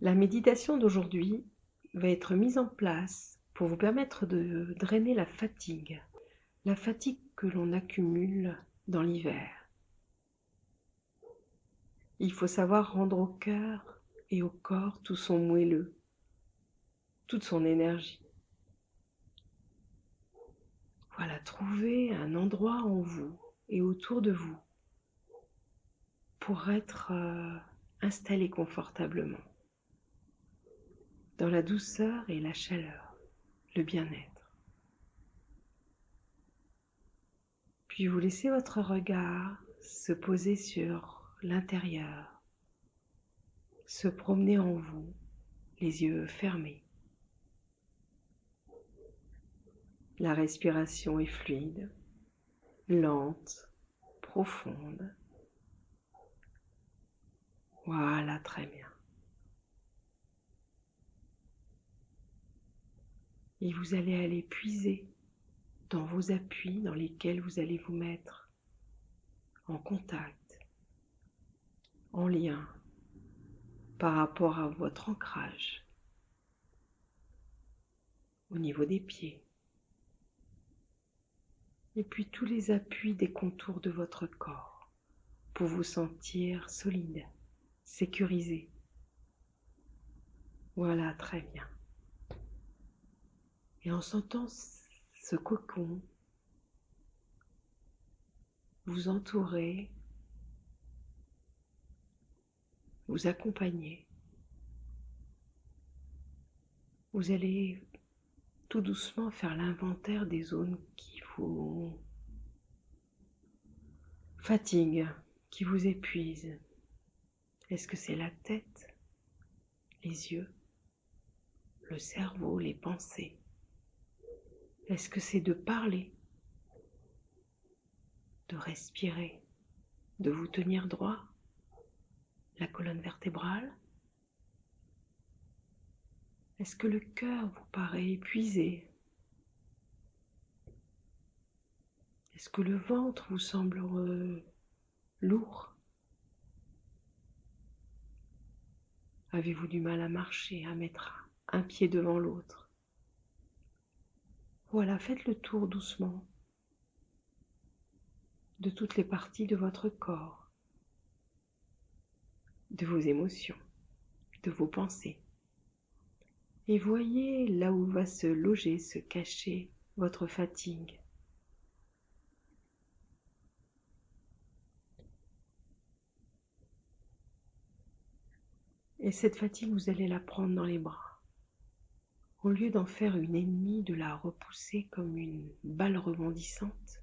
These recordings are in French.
La méditation d'aujourd'hui va être mise en place pour vous permettre de drainer la fatigue que l'on accumule dans l'hiver. Il faut savoir rendre au cœur et au corps tout son moelleux, toute son énergie. Voilà, trouvez un endroit en vous et autour de vous pour être installé confortablement, dans la douceur et la chaleur, le bien-être. Puis vous laissez votre regard se poser sur l'intérieur, se promener en vous, les yeux fermés. La respiration est fluide, lente, profonde. Voilà, très bien. Et vous allez aller puiser dans vos appuis dans lesquels vous allez vous mettre en contact, en lien par rapport à votre ancrage au niveau des pieds. Et puis tous les appuis des contours de votre corps pour vous sentir solide, sécurisé. Voilà, très bien. Et en sentant ce cocon vous entourer, vous accompagner, vous allez tout doucement faire l'inventaire des zones qui vous fatiguent, qui vous épuisent. Est-ce que c'est la tête, les yeux, le cerveau, les pensées? Est-ce que c'est de parler, de respirer, de vous tenir droit, la colonne vertébrale? Est-ce que le cœur vous paraît épuisé? Est-ce que le ventre vous semble lourd? Avez-vous du mal à marcher, à mettre un pied devant l'autre? Voilà, faites le tour doucement de toutes les parties de votre corps, de vos émotions, de vos pensées. Et voyez là où va se loger, se cacher votre fatigue. Et cette fatigue, vous allez la prendre dans les bras. Au lieu d'en faire une ennemie, de la repousser comme une balle rebondissante,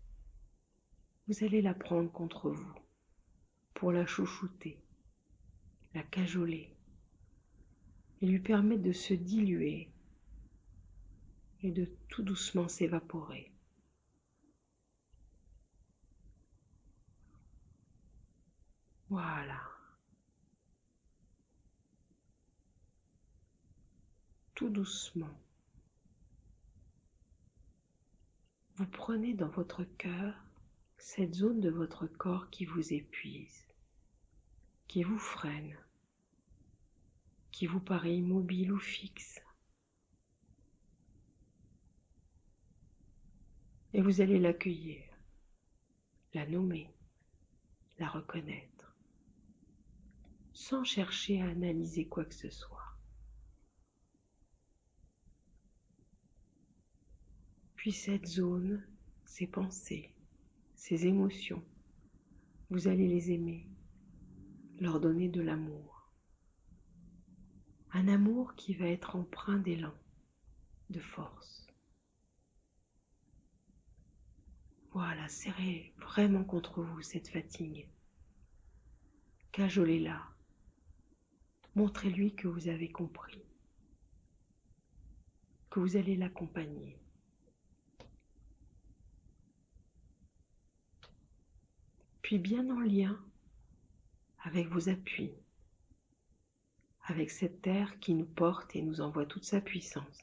vous allez la prendre contre vous pour la chouchouter, la cajoler et lui permettre de se diluer et de tout doucement s'évaporer. Voilà. Tout doucement. Vous prenez dans votre cœur cette zone de votre corps qui vous épuise, qui vous freine, qui vous paraît immobile ou fixe. Et vous allez l'accueillir, la nommer, la reconnaître, sans chercher à analyser quoi que ce soit. Puis cette zone, ces pensées, ces émotions, vous allez les aimer, leur donner de l'amour. Un amour qui va être empreint d'élan, de force. Voilà, serrez vraiment contre vous cette fatigue. Cajolez-la. Montrez-lui que vous avez compris, que vous allez l'accompagner. Puis bien en lien avec vos appuis, avec cette terre qui nous porte et nous envoie toute sa puissance.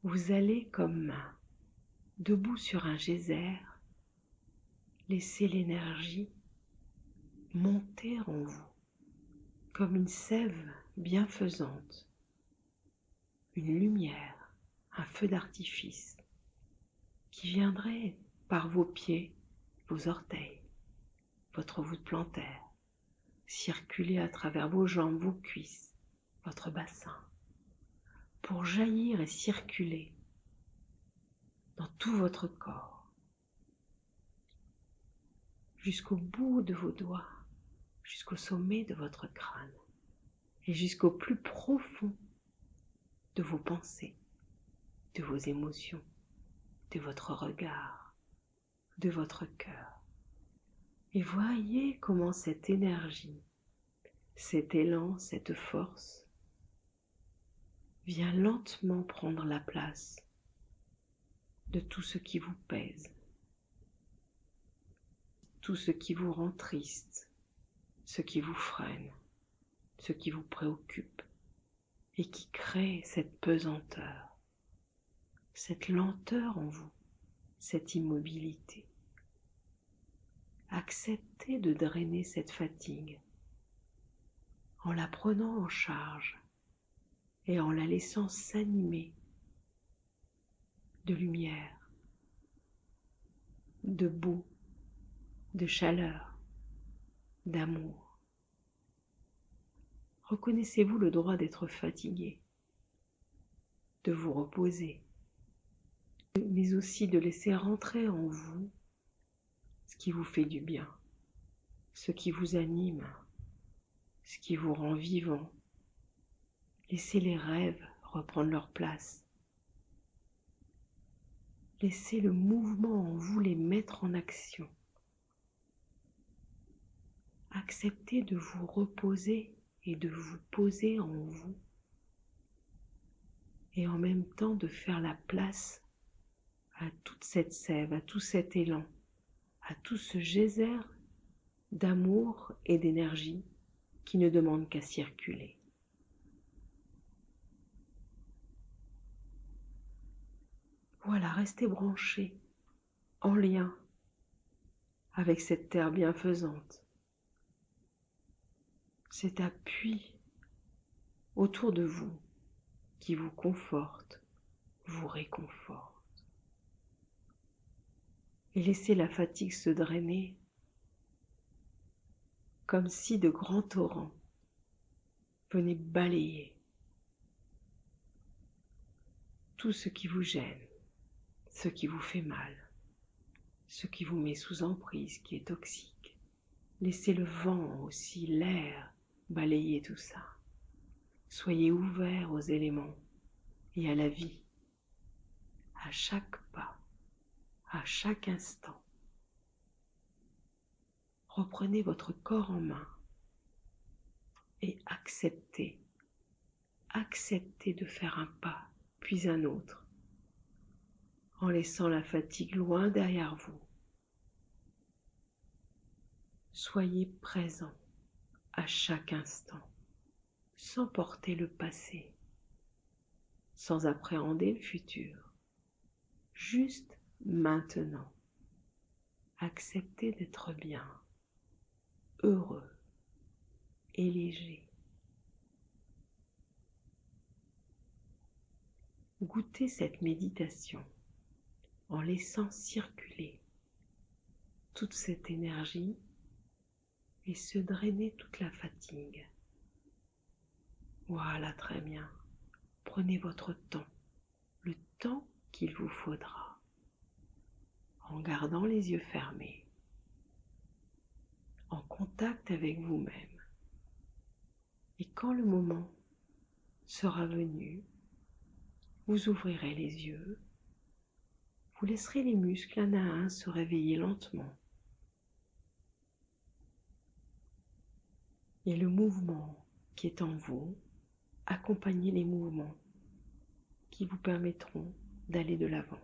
Vous allez comme debout sur un geyser, laisser l'énergie monter en vous, comme une sève bienfaisante, une lumière, un feu d'artifice qui viendrait par vos pieds, vos orteils, votre voûte plantaire, circuler à travers vos jambes, vos cuisses, votre bassin, pour jaillir et circuler dans tout votre corps, jusqu'au bout de vos doigts, jusqu'au sommet de votre crâne et jusqu'au plus profond de vos pensées, de vos émotions, de votre regard, de votre cœur. Et voyez comment cette énergie, cet élan, cette force vient lentement prendre la place de tout ce qui vous pèse, tout ce qui vous rend triste, ce qui vous freine, ce qui vous préoccupe et qui crée cette pesanteur, cette lenteur en vous, cette immobilité. Acceptez de drainer cette fatigue en la prenant en charge et en la laissant s'animer de lumière, de beau, de chaleur, d'amour. Reconnaissez-vous le droit d'être fatigué, de vous reposer, mais aussi de laisser rentrer en vous ce qui vous fait du bien, ce qui vous anime, ce qui vous rend vivant. Laissez les rêves reprendre leur place. Laissez le mouvement en vous les mettre en action. Acceptez de vous reposer et de vous poser en vous et en même temps de faire la place à toute cette sève, à tout cet élan, à tout ce geyser d'amour et d'énergie qui ne demande qu'à circuler. Voilà, restez branchés, en lien avec cette terre bienfaisante, cet appui autour de vous qui vous conforte, vous réconforte. Et laissez la fatigue se drainer comme si de grands torrents venaient balayer tout ce qui vous gêne, ce qui vous fait mal, ce qui vous met sous emprise, qui est toxique. Laissez le vent aussi, l'air, balayer tout ça. Soyez ouverts aux éléments et à la vie, à chaque pas, à chaque instant. Reprenez votre corps en main et acceptez de faire un pas, puis un autre, en laissant la fatigue loin derrière vous. Soyez présent à chaque instant, sans porter le passé, sans appréhender le futur, juste maintenant. Acceptez d'être bien, heureux et léger. Goûtez cette méditation en laissant circuler toute cette énergie et se drainer toute la fatigue. Voilà, très bien. Prenez votre temps, le temps qu'il vous faudra, en gardant les yeux fermés, en contact avec vous-même. Et quand le moment sera venu, vous ouvrirez les yeux, vous laisserez les muscles un à un se réveiller lentement. Et le mouvement qui est en vous, accompagnez les mouvements qui vous permettront d'aller de l'avant.